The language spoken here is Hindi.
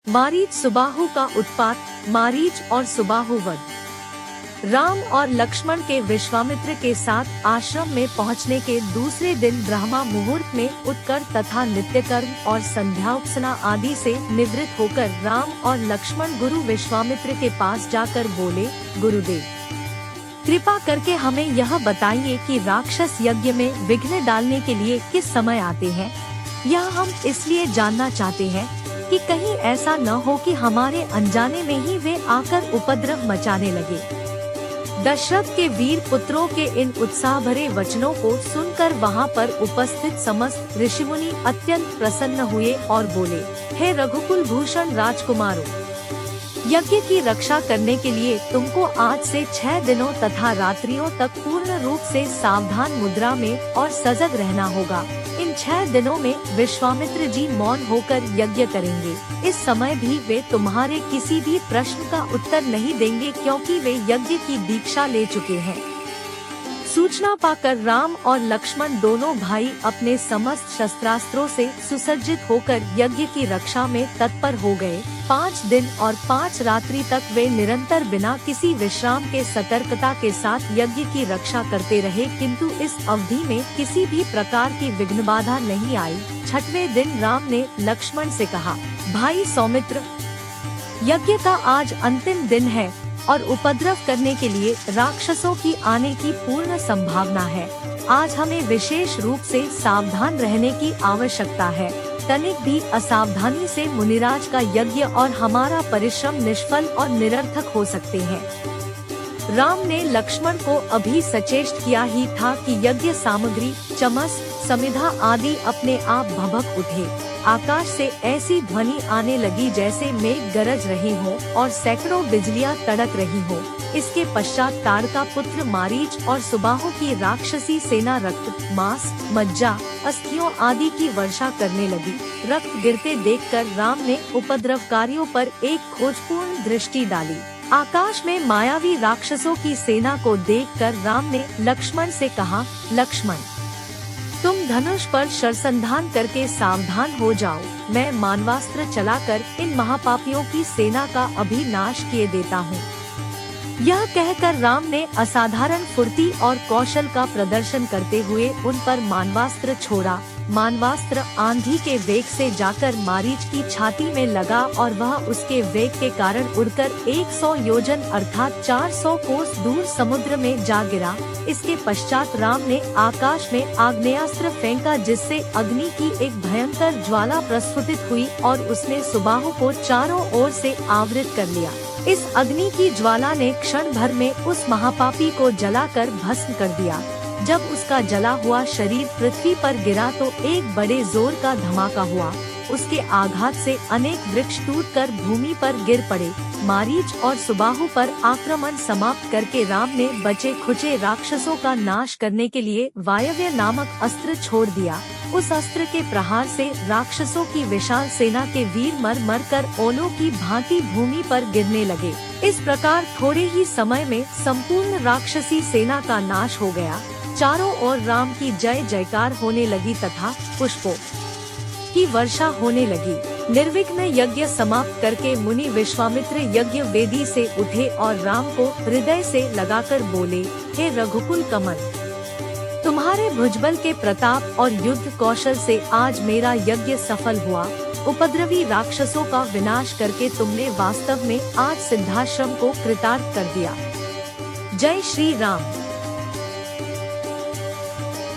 मारीच सुबाहु का उत्पात, मारीच और सुबाहु वध। राम और लक्ष्मण के विश्वामित्र के साथ आश्रम में पहुंचने के दूसरे दिन ब्रह्मा मुहूर्त में उठकर तथा नित्यकर्म और संध्याउपासना आदि से निवृत्त होकर राम और लक्ष्मण गुरु विश्वामित्र के पास जाकर बोले, गुरुदेव कृपा करके हमें यह बताइए कि राक्षस यज्ञ में विघ्न डालने के लिए किस समय आते हैं। यह हम इसलिए जानना चाहते हैं कि कहीं ऐसा न हो कि हमारे अनजाने में ही वे आकर उपद्रव मचाने लगे। दशरथ के वीर पुत्रों के इन उत्साह भरे वचनों को सुनकर वहां पर उपस्थित समस्त ऋषिमुनि अत्यंत प्रसन्न हुए और बोले, हे रघुकुल भूषण राजकुमारों, यज्ञ की रक्षा करने के लिए तुमको आज से 6 दिनों तथा रात्रियों तक पूर्ण रूप से सावधान मुद्रा में और सजग रहना होगा। इन 6 दिनों में विश्वामित्र जी मौन होकर यज्ञ करेंगे। इस समय भी वे तुम्हारे किसी भी प्रश्न का उत्तर नहीं देंगे, क्योंकि वे यज्ञ की दीक्षा ले चुके हैं। सूचना पाकर राम और लक्ष्मण दोनों भाई अपने समस्त शस्त्रास्त्रों से सुसज्जित होकर यज्ञ की रक्षा में तत्पर हो गए। 5 दिन और 5 रात्रि तक वे निरंतर बिना किसी विश्राम के सतर्कता के साथ यज्ञ की रक्षा करते रहे, किंतु इस अवधि में किसी भी प्रकार की विघ्न बाधा नहीं आई। 6वें दिन राम ने लक्ष्मण से कहा, भाई सौमित्र, यज्ञ का आज अंतिम दिन है और उपद्रव करने के लिए राक्षसों की आने की पूर्ण संभावना है। आज हमें विशेष रूप से सावधान रहने की आवश्यकता है। तनिक भी असावधानी से मुनिराज का यज्ञ और हमारा परिश्रम निष्फल और निरर्थक हो सकते हैं। राम ने लक्ष्मण को अभी सचेष्ट किया ही था कि यज्ञ सामग्री, चमस, समिधा आदि अपने आप भभक उठे। आकाश से ऐसी ध्वनि आने लगी जैसे मेघ गरज रहे हों और सैकड़ों बिजलियां तड़क रही हों। इसके पश्चात ताड़का पुत्र मारीच और सुबाहु की राक्षसी सेना रक्त, मांस, मज्जा, अस्थियों आदि की वर्षा करने लगी। रक्त गिरते देखकर राम ने उपद्रवकारियों पर एक खोजपूर्ण दृष्टि डाली। आकाश में मायावी राक्षसों की सेना को देखकर राम ने लक्ष्मण से कहा, लक्ष्मण, तुम धनुष पर शरसंधान करके सावधान हो जाओ। मैं मानवास्त्र चलाकर इन महापापियों की सेना का अभी नाश किए देता हूँ। यह कहकर राम ने असाधारण फुर्ती और कौशल का प्रदर्शन करते हुए उन पर मानवास्त्र छोड़ा। मानवास्त्र आंधी के वेग से जाकर मारीच की छाती में लगा और वह उसके वेग के कारण उड़कर 100 योजन अर्थात 400 कोस दूर समुद्र में जा गिरा। इसके पश्चात राम ने आकाश में आग्नेयास्त्र फेंका, जिससे अग्नि की एक भयंकर ज्वाला प्रस्फुटित हुई और उसने सुबाहु को चारों ओर से आवृत कर लिया। इस अग्नि की ज्वाला ने क्षण भर में उस महापापी को जलाकर भस्म कर दिया। जब उसका जला हुआ शरीर पृथ्वी पर गिरा तो एक बड़े जोर का धमाका हुआ। उसके आघात से अनेक वृक्ष टूटकर भूमि पर गिर पड़े। मारीच और सुबाहु पर आक्रमण समाप्त करके राम ने बचे खुचे राक्षसों का नाश करने के लिए वायव्य नामक अस्त्र छोड़ दिया। उस अस्त्र के प्रहार से राक्षसों की विशाल सेना के वीर मर मर कर ओलों की भांति भूमि पर गिरने लगे। इस प्रकार थोड़े ही समय में संपूर्ण राक्षसी सेना का नाश हो गया। चारों ओर राम की जय जयकार होने लगी तथा पुष्पों की वर्षा होने लगी। निर्विघ्न यज्ञ समाप्त करके मुनि विश्वामित्र यज्ञ वेदी से उठे और राम को हृदय से लगाकर बोले, हे रघुकुल कमल, तुम्हारे भुजबल के प्रताप और युद्ध कौशल से आज मेरा यज्ञ सफल हुआ। उपद्रवी राक्षसों का विनाश करके तुमने वास्तव में आज सिद्धाश्रम को कृतार्थ कर दिया। जय श्री राम।